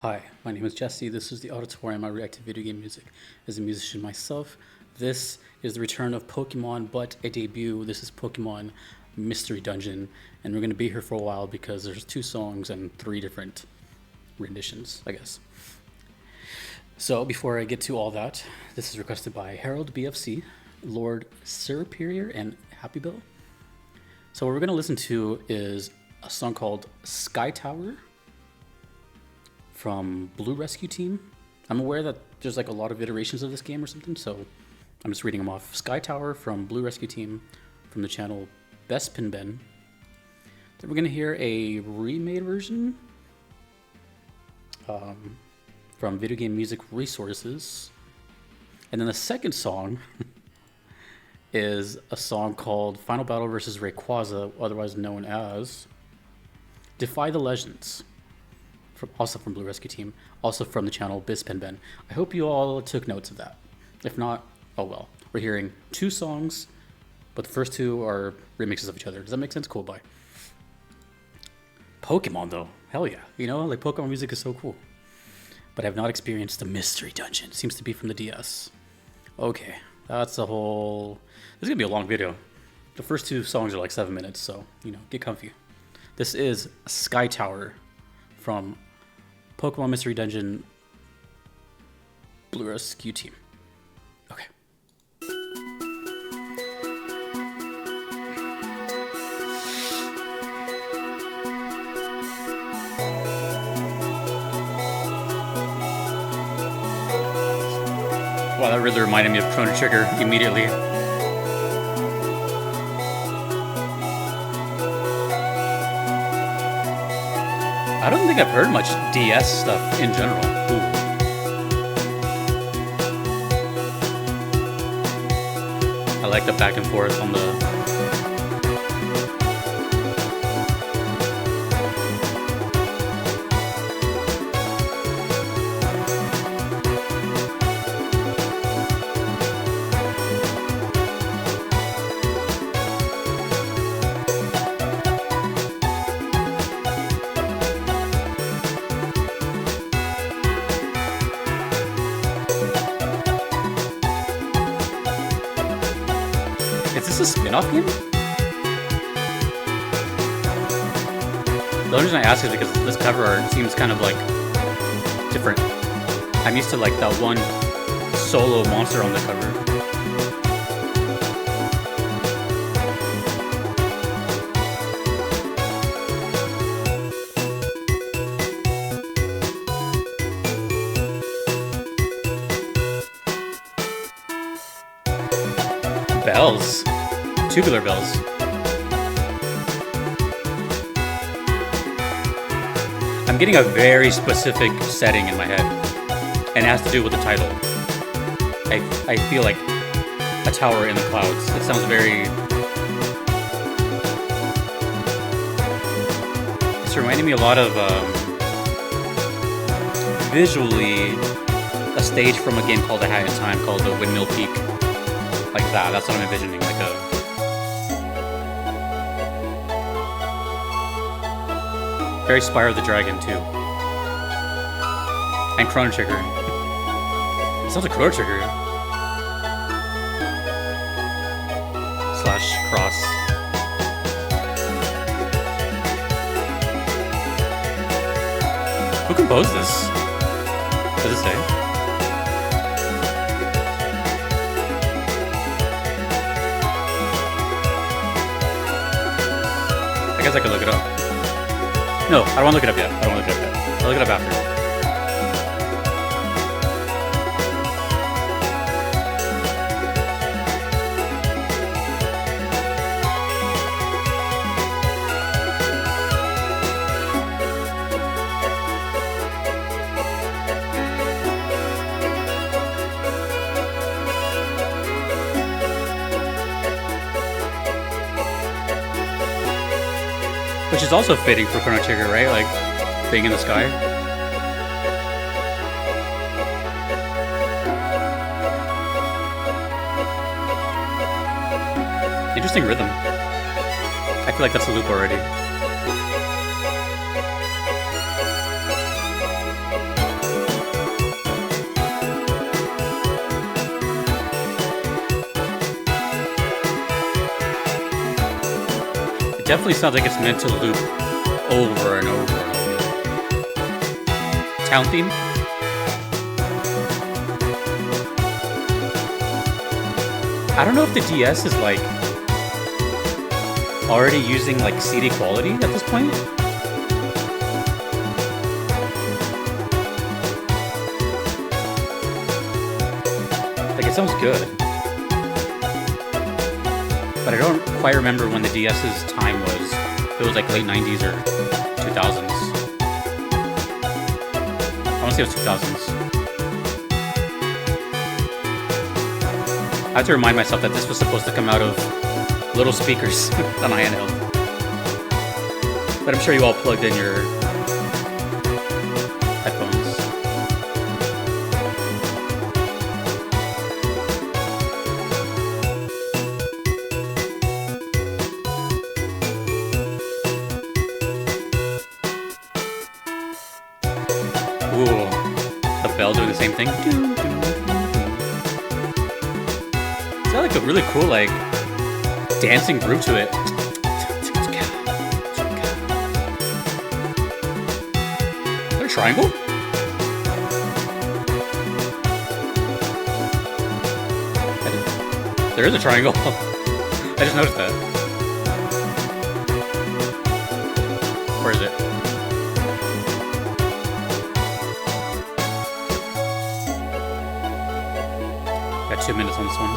Hi, my name is Jesse. This is the Auditorium. I react to video game music. As a musician myself, this is the return of Pokemon, but a debut. This is Pokemon Mystery Dungeon, and we're going to be here for a while because there's 2 songs and 3 different renditions, I guess. So before I get to all that, this is requested by Harold BFC, Lord Superior, and Happy Bill. So what we're going to listen to is a song called Sky Tower from Blue Rescue Team. I'm aware that there's like a lot of iterations of this game or something, so I'm just reading them off. Sky Tower from Blue Rescue Team from the channel Best Pin Ben. Then we're gonna hear a remade version from Video Game Music Resources. And then the second song is a song called Final Battle vs. Rayquaza, otherwise known as Defy the Legends. Also from Blue Rescue Team, also from the channel Bizpen Ben. I hope you all took notes of that. If not, oh well. We're hearing 2 songs, but the first 2 are remixes of each other. Does that make sense? Cool, bye. Pokemon though, hell yeah. You know, like Pokemon music is so cool. But I have not experienced the Mystery Dungeon. It seems to be from the DS. Okay, that's a whole... This is gonna be a long video. The first 2 songs are like 7 minutes, so, you know, get comfy. This is Sky Tower from Pokemon Mystery Dungeon Blue Rescue Team. Okay. Wow, that really reminded me of Chrono Trigger immediately. I don't think I've heard much DS stuff in general. Ooh. I like the back and forth on the... Is this a spin-off game? The only reason I ask is because this cover art seems kind of like different. I'm used to like that one solo monster on the cover. Bells. Tubular bells. I'm getting a very specific setting in my head, and it has to do with the title. I feel like a tower in the clouds. It sounds very... It's reminding me a lot of visually a stage from a game called A Hat in Time called the Windmill Peak. Like that, that's what I'm envisioning, like a... Very Spyro the Dragon, too. And Chrono Trigger. It sounds like Chrono Trigger. Slash Cross. Who composed this? Does it say? I guess I could look it up. No, I don't want to look it up yet. I'll look it up after. Which is also fitting for Chrono Trigger, right? Like, being in the sky. Interesting rhythm. I feel like that's a loop already. definitely sounds like it's meant to loop over and over and over. Town theme? I don't know if the DS is like already using like CD quality at this point. Like it sounds good. But I don't quite remember when the DS's time was. If it was like late 90s or 2000s. I want to say it was 2000s. I have to remind myself that this was supposed to come out of little speakers on my handheld. But I'm sure you all plugged in your headphones. Ooh, the bell doing the same thing. It's got like a really cool like dancing groove to it. Is there a triangle? There is a triangle. I just noticed that. Where is it? Got 2 minutes on this one.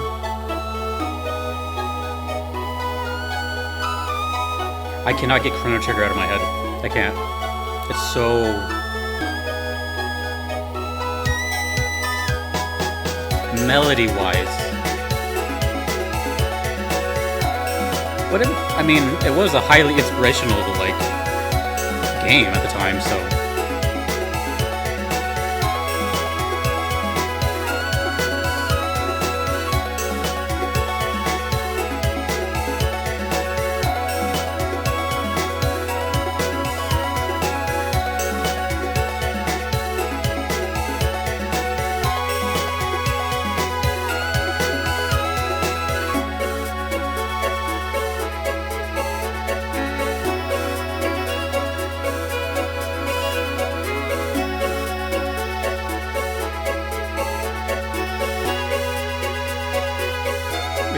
I cannot get Chrono Trigger out of my head. I can't. It's so... melody-wise. But I mean, it was a highly inspirational, like, game at the time, so...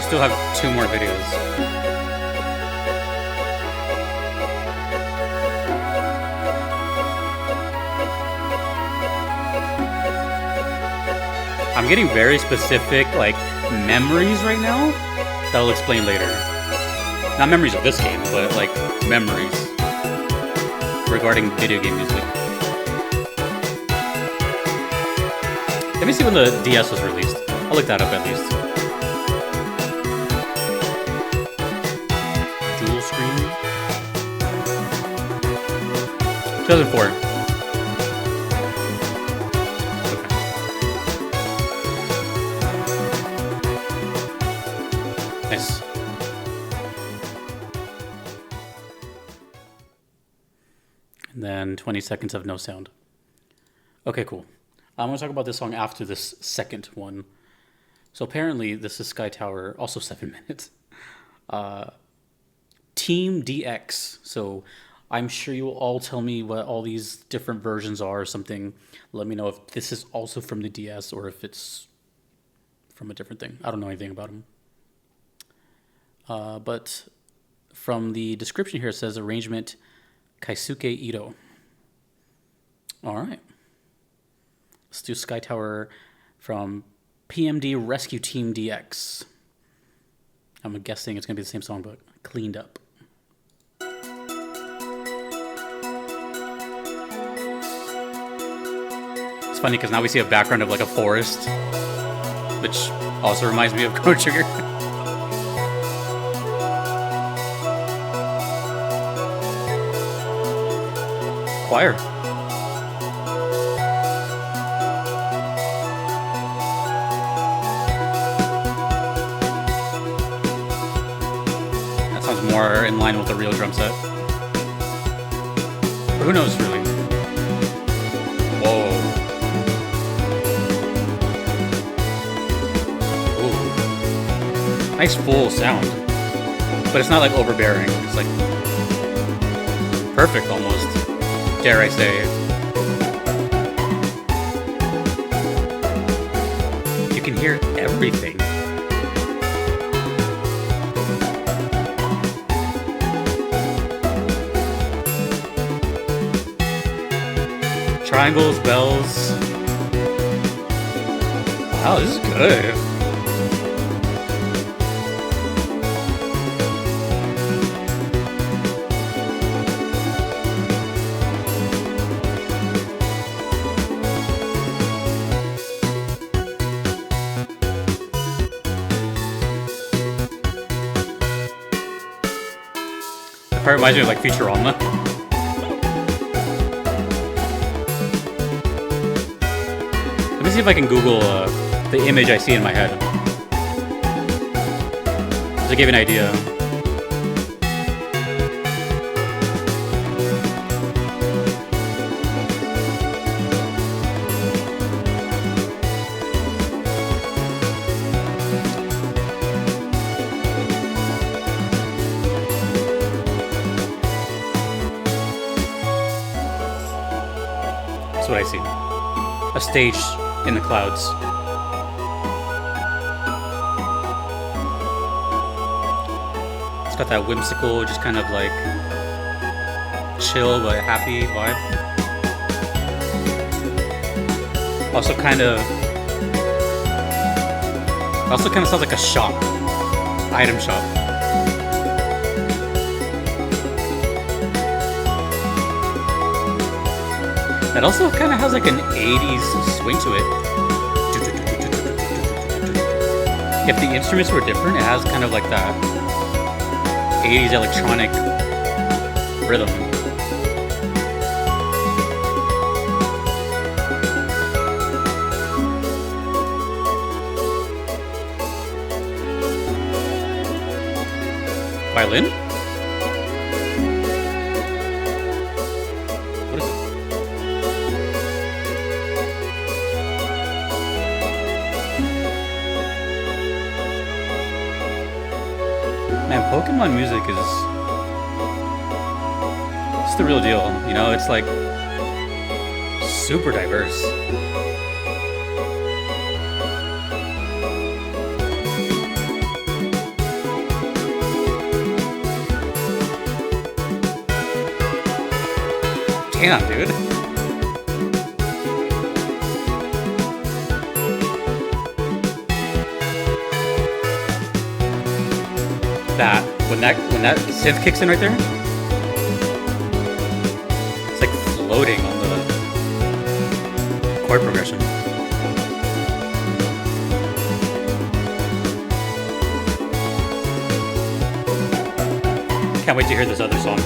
Still have 2 more videos. I'm getting very specific, like, memories right now that I'll explain later. Not memories of this game, but, like, memories regarding video game music. Let me see when the DS was released. I'll look that up at least. 2004. Okay. Nice. And then 20 seconds of no sound. Okay, cool. I'm going to talk about this song after this second one. So apparently this is Sky Tower, also 7 minutes. Team DX. So I'm sure you will all tell me what all these different versions are or something. Let me know if this is also from the DS or if it's from a different thing. I don't know anything about them. But from the description here, it says arrangement Keisuke Ito. All right. Let's do Sky Tower from PMD Rescue Team DX. I'm guessing it's going to be the same song, but cleaned up. It's funny because now we see a background of like a forest, which also reminds me of Chrono Trigger. Choir. That sounds more in line with the real drum set. But who knows, really? Whoa. Nice full sound, but it's not like overbearing. It's like Perfect, almost. Dare I say. You can hear everything. Triangles, bells. Wow, this is good. That part reminds me of like Futurama. Let me see if I can Google the image I see in my head. Just to give you an idea. That's what I see. A stage in the clouds. It's got that whimsical, just kind of like chill but happy vibe. Also kind of sounds like a shop, item shop. It also kind of has like an 80s swing to it. If the instruments were different, it has kind of like that 80s electronic rhythm. Violin? What is it? Man, Pokemon music is... it's the real deal, you know? It's like... super diverse. Damn, dude. When that synth kicks in right there, it's like floating on the chord progression. Can't wait to hear this other song.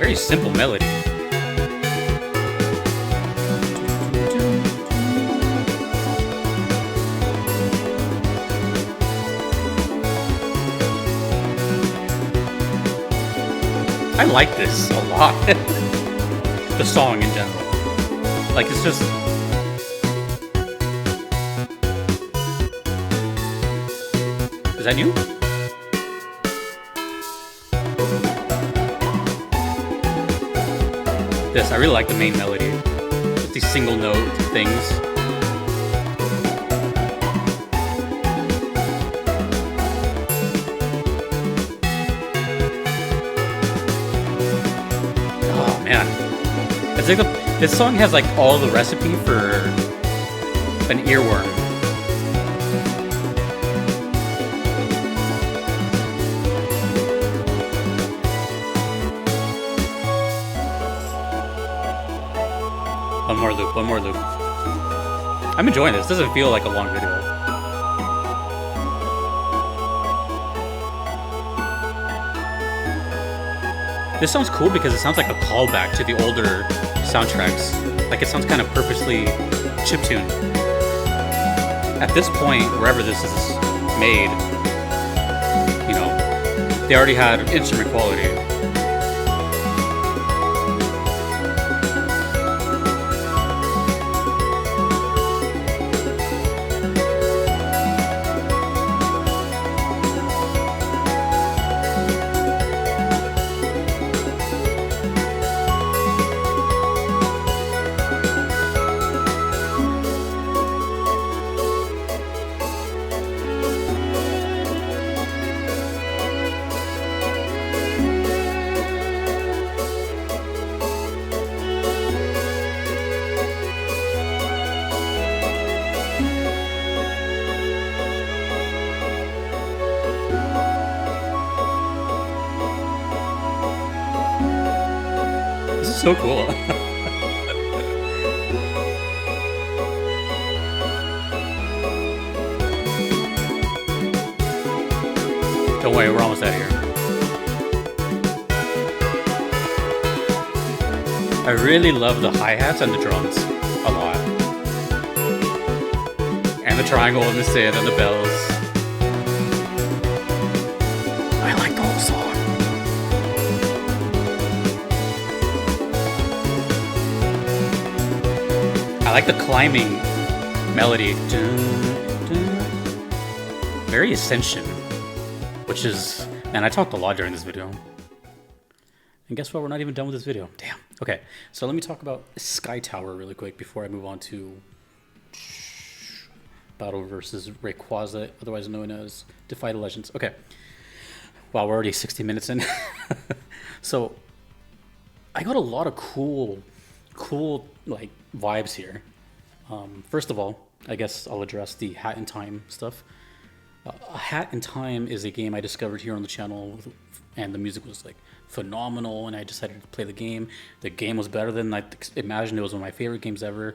Very simple melody. I like this a lot. The song in general. Like, it's just... is that new? This, I really like the main melody. With these single note things. Oh man. It's like this song has like all the recipe for an earworm. One more loop. I'm enjoying this. Doesn't feel like a long video. This sounds cool because it sounds like a callback to the older soundtracks. Like it sounds kind of purposely chiptuned. At this point, wherever this is made, you know, they already had instrument quality. so cool. Don't worry, we're almost out of here. I really love the hi-hats and the drums a lot. And the triangle and the synth and the bells. I like the whole song. I like the climbing melody. Very Ascension, which is, man, I talked a lot during this video. And guess what? We're not even done with this video. Damn. Okay, so let me talk about Sky Tower really quick before I move on to Battle versus Rayquaza, otherwise known as Defy the Legends. Okay. Wow, we're already 60 minutes in. So I got a lot of cool like vibes here. First of all, I guess I'll address the Hat in Time stuff. Hat in Time is a game I discovered here on the channel, and the music was like phenomenal, and I decided to play the game. The game was better than I imagined. It was one of my favorite games ever.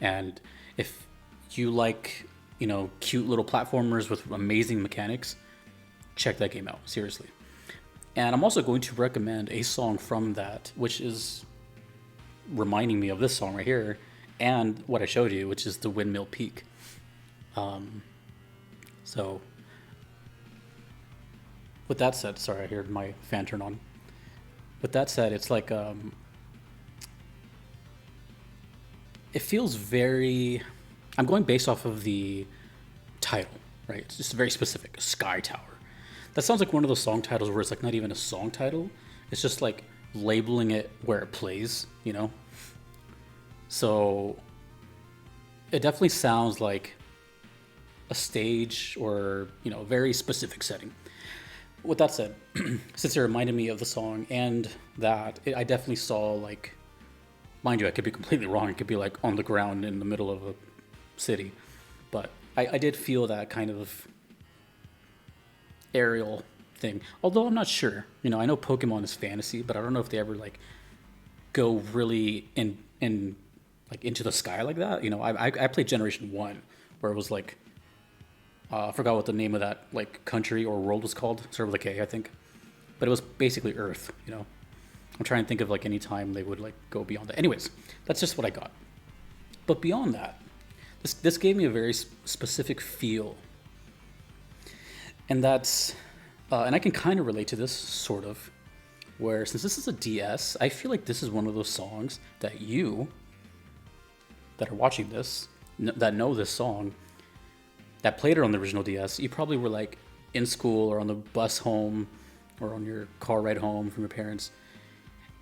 And if you like, you know, cute little platformers with amazing mechanics, check that game out, seriously. And I'm also going to recommend a song from that, which is reminding me of this song right here, and what I showed you, which is the Windmill Peak. So with that said, sorry, I heard my fan turn on. With that said, it's like, it feels very, I'm going based off of the title, right? It's just very specific, Sky Tower. That sounds like one of those song titles where it's like not even a song title. It's just like labeling it where it plays, you know? So it definitely sounds like a stage or, you know, a very specific setting. With that said, since it reminded me of the song and that, I definitely saw, like, mind you, I could be completely wrong. It could be like on the ground in the middle of a city. But I did feel that kind of aerial thing. Although I'm not sure. You know, I know Pokemon is fantasy, but I don't know if they ever, like, go really in like into the sky like that. You know, I played Generation 1, where it was like, I forgot what the name of that like country or world was called. Started with a K, I think. But it was basically Earth, you know. I'm trying to think of like any time they would like go beyond that. Anyways, that's just what I got. But beyond that, this gave me a very specific feel. And that's, and I can kind of relate to this, sort of, where since this is a DS, I feel like this is one of those songs that you, that are watching this, that know this song, that played it on the original DS, you probably were like in school or on the bus home or on your car ride home from your parents.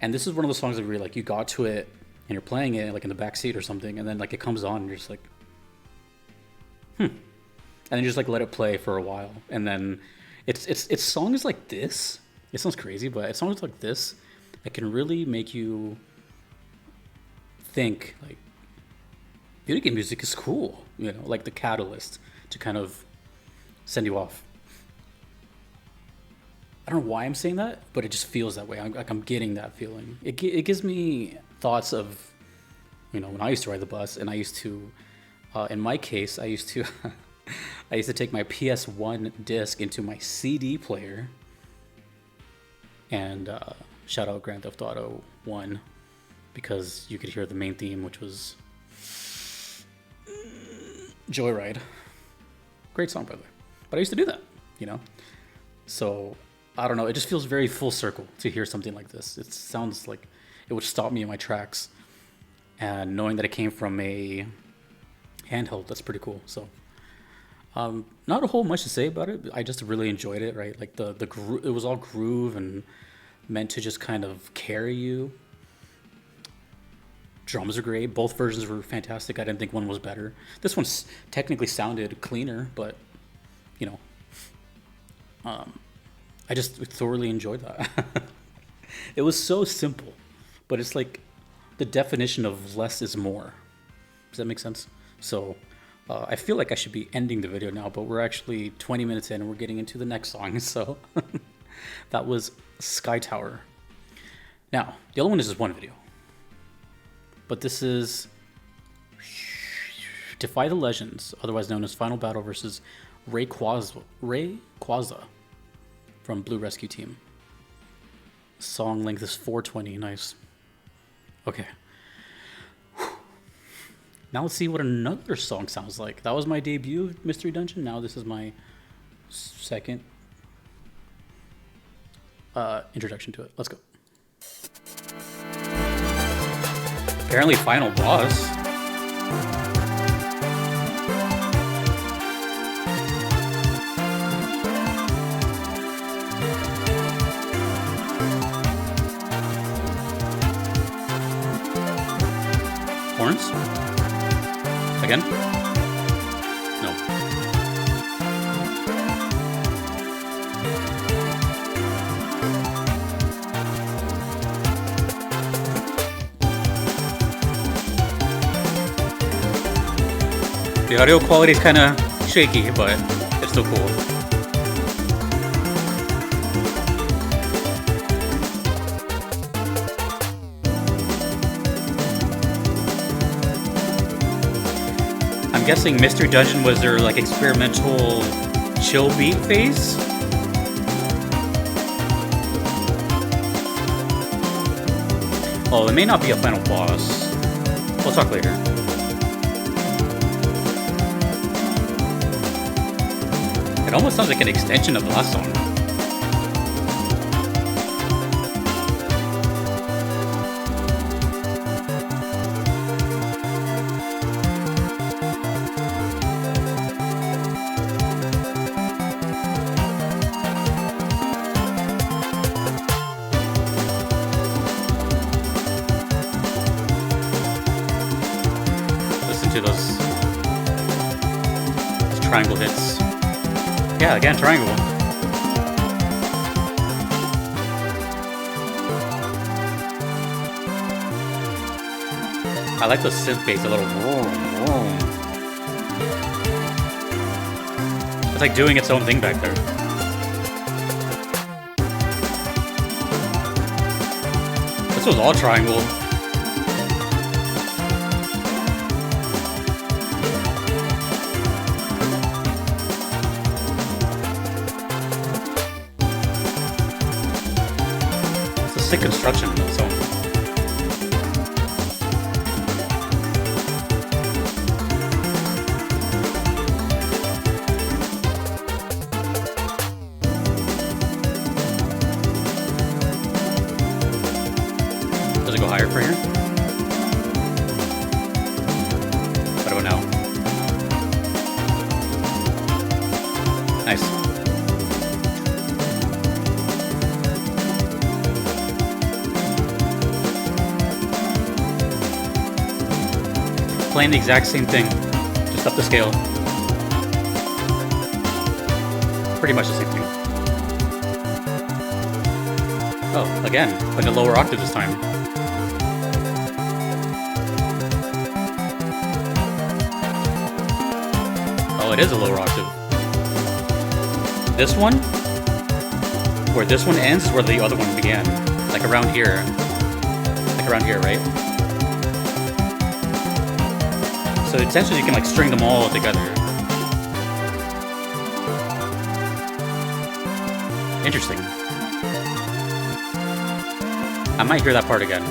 And this is one of those songs that where like you got to it and you're playing it like in the back seat or something, and then like it comes on and you're just like, and then you just like let it play for a while, and then it's songs like this. It sounds crazy, but it's songs like this that can really make you think like video game music is cool, you know, like the catalyst to kind of send you off. I don't know why I'm saying that, but it just feels that way. I'm getting that feeling. It gives me thoughts of, you know, when I used to ride the bus, and I used to, in my case, I used to take my PS1 disc into my CD player, and shout out Grand Theft Auto 1, because you could hear the main theme, which was Joyride. Great song, by the way. But I used to do that, you know? So, I don't know. It just feels very full circle to hear something like this. It sounds like it would stop me in my tracks. And knowing that it came from a handheld, that's pretty cool. So, not a whole much to say about it. I just really enjoyed it, right? Like the it was all groove and meant to just kind of carry you. Drums are great. Both versions were fantastic. I didn't think one was better. This one technically sounded cleaner, but, you know, I just thoroughly enjoyed that. It was so simple, but it's like the definition of less is more. Does that make sense? So I feel like I should be ending the video now, but we're actually 20 minutes in and we're getting into the next song. So that was Sky Tower. Now, the other one is just one video. but this is Defy the Legends, otherwise known as Final Battle versus Rayquaza from Blue Rescue Team. Song length is 420. Nice. Okay. Now let's see what another song sounds like. That was my debut Mystery Dungeon. Now this is my second introduction to it. Let's go. Apparently final boss. Horns? Again? No. The audio quality is kind of shaky, but it's still cool. I'm guessing Mystery Dungeon was their like experimental chill beat phase. Oh, it may not be a final boss. We'll talk later. It almost sounds like an extension of the last song. To those triangle hits. Yeah, again, triangle. I like the synth bass, a little vroom, vroom. It's like doing its own thing back there. This was all triangle. Sick construction of its own. Does it go higher for here? What about now? Nice. Playing the exact same thing, just up the scale. Pretty much the same thing. Oh, again, but in a lower octave this time. Oh, it is a lower octave. This one, where this one ends, is where the other one began. Like around here. Like around here, right? So essentially you can like string them all together. Interesting. I might hear that part again.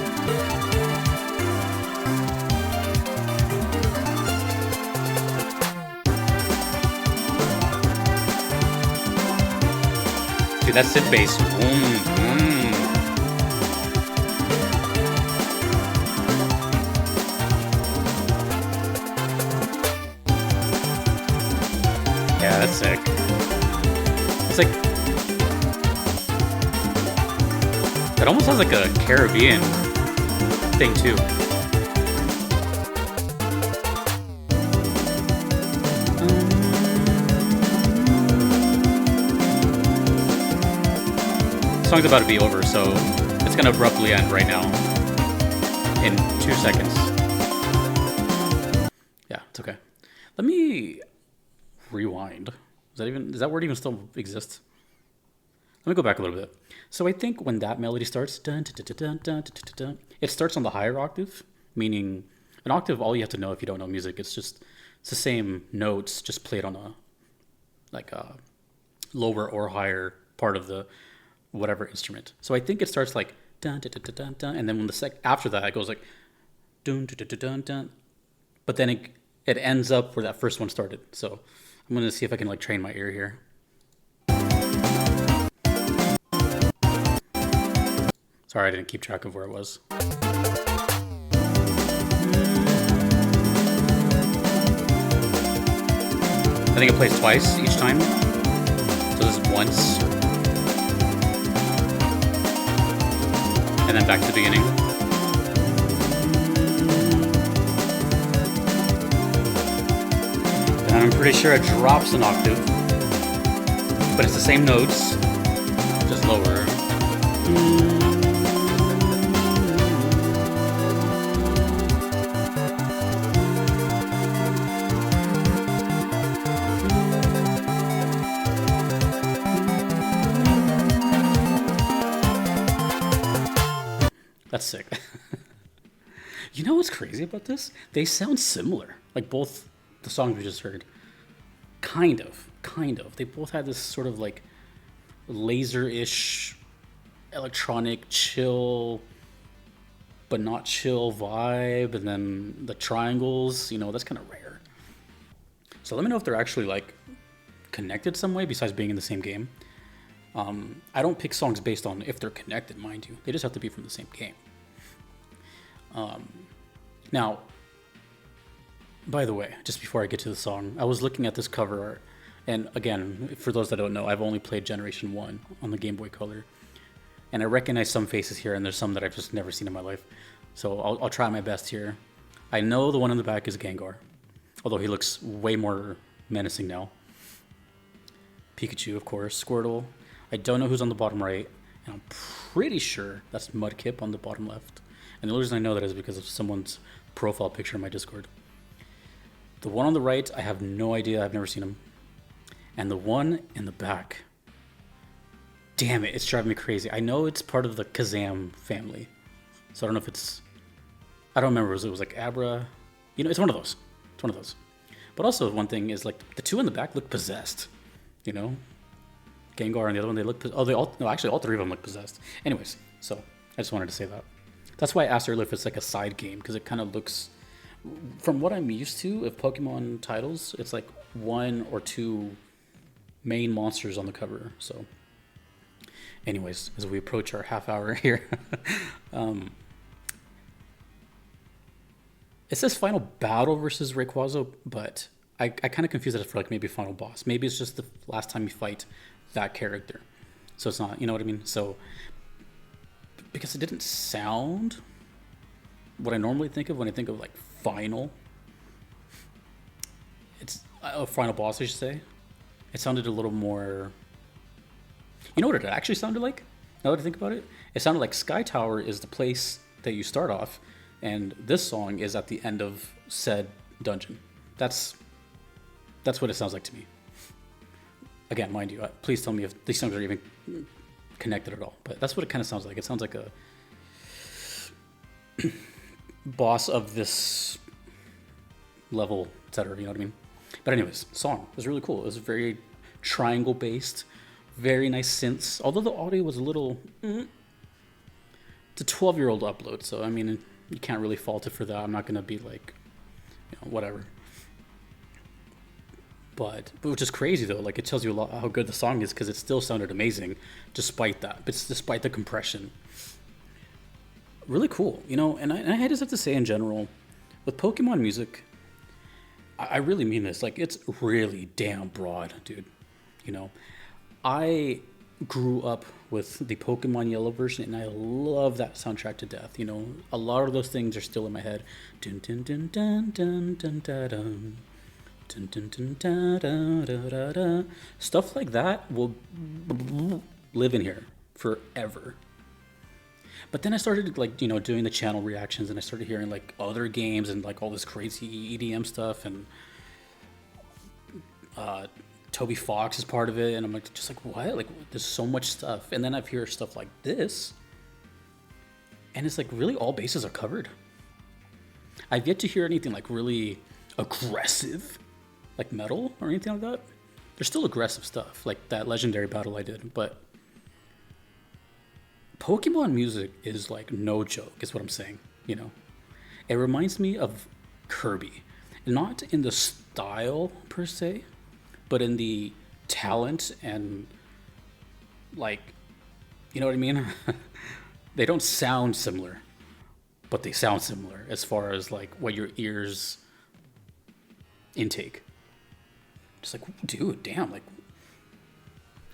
Dude, that synth bass. Yeah, that's sick. It's like... It almost sounds like a Caribbean thing, too. The song's about to be over, so it's gonna abruptly end right now. In 2 seconds. Yeah, it's okay. Let me... rewind. Does that word even still exist? Let me go back a little bit. So I think when that melody starts, dun, dun, dun, dun, dun, dun, dun, dun, it starts on the higher octave, meaning an octave. All you have to know if you don't know music, it's the same notes, just played on a like a lower or higher part of the whatever instrument. So I think it starts like dun dun dun dun dun, and then when the after that it goes like dun dun dun dun dun, but then it ends up where that first one started. So I'm gonna see if I can like train my ear here. Sorry, I didn't keep track of where it was. I think it plays twice each time. So this is once. And then back to the beginning. And I'm pretty sure it drops an octave. But it's the same notes, just lower. That's sick. You know what's crazy about this? They sound similar. Like both the songs we just heard. Kind of. They both had this sort of like laser-ish, electronic, chill, but not chill vibe. And then the triangles, you know, that's kind of rare. So let me know if they're actually like connected some way besides being in the same game. I don't pick songs based on if they're connected, mind you. They just have to be from the same game. Now, by the way, just before I get to the song, I was looking at this cover art. And again, for those that don't know, I've only played Generation 1 on the Game Boy Color. And I recognize some faces here, and there's some that I've just never seen in my life. So I'll try my best here. I know the one in the back is Gengar, although he looks way more menacing now. Pikachu, of course. Squirtle. I don't know who's on the bottom right, and I'm pretty sure that's Mudkip on the bottom left. And the only reason I know that is because of someone's profile picture in my Discord. The one on the right, I have no idea. I've never seen him. And the one in the back, damn it, it's driving me crazy. I know it's part of the Kazam family. So I don't know if it's, I don't remember if it was like Abra. You know, it's one of those. It's one of those. But also one thing is like the two in the back look possessed, you know? Gengar and the other one, they look, actually all three of them look possessed. Anyways, so I just wanted to say that. That's why I asked earlier if it's like a side game, because it kind of looks, from what I'm used to of Pokemon titles, it's like one or two main monsters on the cover. So anyways, as we approach our half hour here, it says final battle versus Rayquaza, but I kind of confuse it for like maybe final boss. Maybe it's just the last time you fight that character. So it's not, you know what I mean? So because it didn't sound what I normally think of when I think of like final. It's a final boss, I should say. It sounded a little more, you know what it actually sounded like? Now that I think about it, it sounded like Sky Tower is the place that you start off, and this song is at the end of said dungeon. That's what it sounds like to me. Again, mind you, please tell me if these songs are even connected at all. But that's what it kind of sounds like. It sounds like a boss of this level, etc. You know what I mean? But anyways, song was really cool. It was very triangle based, very nice synths. Although the audio was a little, it's a 12-year-old upload, so I mean you can't really fault it for that. I'm not gonna be like, you know, whatever. But which is crazy though. Like it tells you a lot how good the song is because it still sounded amazing, despite that. But despite the compression, really cool. You know, and I just have to say in general, with Pokemon music, I really mean this. Like it's really damn broad, dude. You know, I grew up with the Pokemon Yellow version, and I love that soundtrack to death. You know, a lot of those things are still in my head. Dun dun dun dun dun dun dun dun. Dun, dun, dun, da, da, da, da, da. Stuff like that will live in here forever. But then I started like, you know, doing the channel reactions, and I started hearing like other games and like all this crazy EDM stuff, and Toby Fox is part of it, and I'm like, just like, what? Like there's so much stuff. And then I've heard stuff like this, and it's like really all bases are covered. I've yet to hear anything like really aggressive, like metal or anything like that. There's still aggressive stuff, like that legendary battle I did, but Pokemon music is like no joke, is what I'm saying, you know? It reminds me of Kirby. Not in the style per se, but in the talent and like, you know what I mean? They don't sound similar, but they sound similar as far as like what your ears intake. Just like, dude, damn, like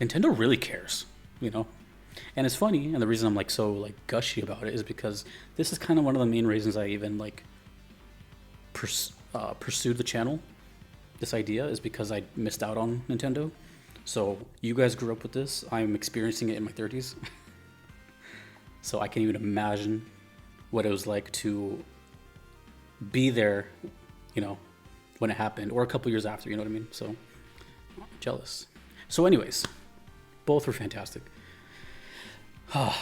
Nintendo really cares, you know? And it's funny, and the reason I'm like so like gushy about it is because this is kind of one of the main reasons I even like pursued the channel. This idea is because I missed out on Nintendo. So you guys grew up with this. I'm experiencing it in my 30s. So I can't even imagine what it was like to be there, you know, when it happened, or a couple years after, you know what I mean? So jealous. So anyways, both were fantastic. I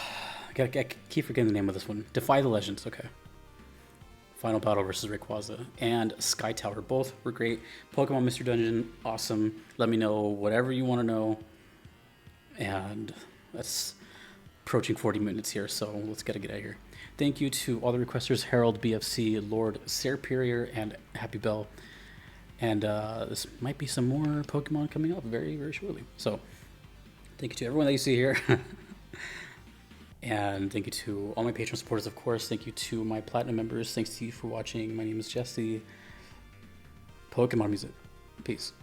keep forgetting the name of this one. Defy the Legends, okay. Final Battle versus Rayquaza and Sky Tower, both were great. Pokemon Mystery Dungeon, awesome. Let me know whatever you want to know. And that's approaching 40 minutes here, so let's get out of here. Thank you to all the requesters, Harold, BFC, Lord, Serperior, and Happy Bell. And this might be some more Pokemon coming up very, very shortly. So thank you to everyone that you see here. And thank you to all my Patreon supporters, of course. Thank you to my Platinum members. Thanks to you for watching. My name is Jesse. Pokemon music. Peace.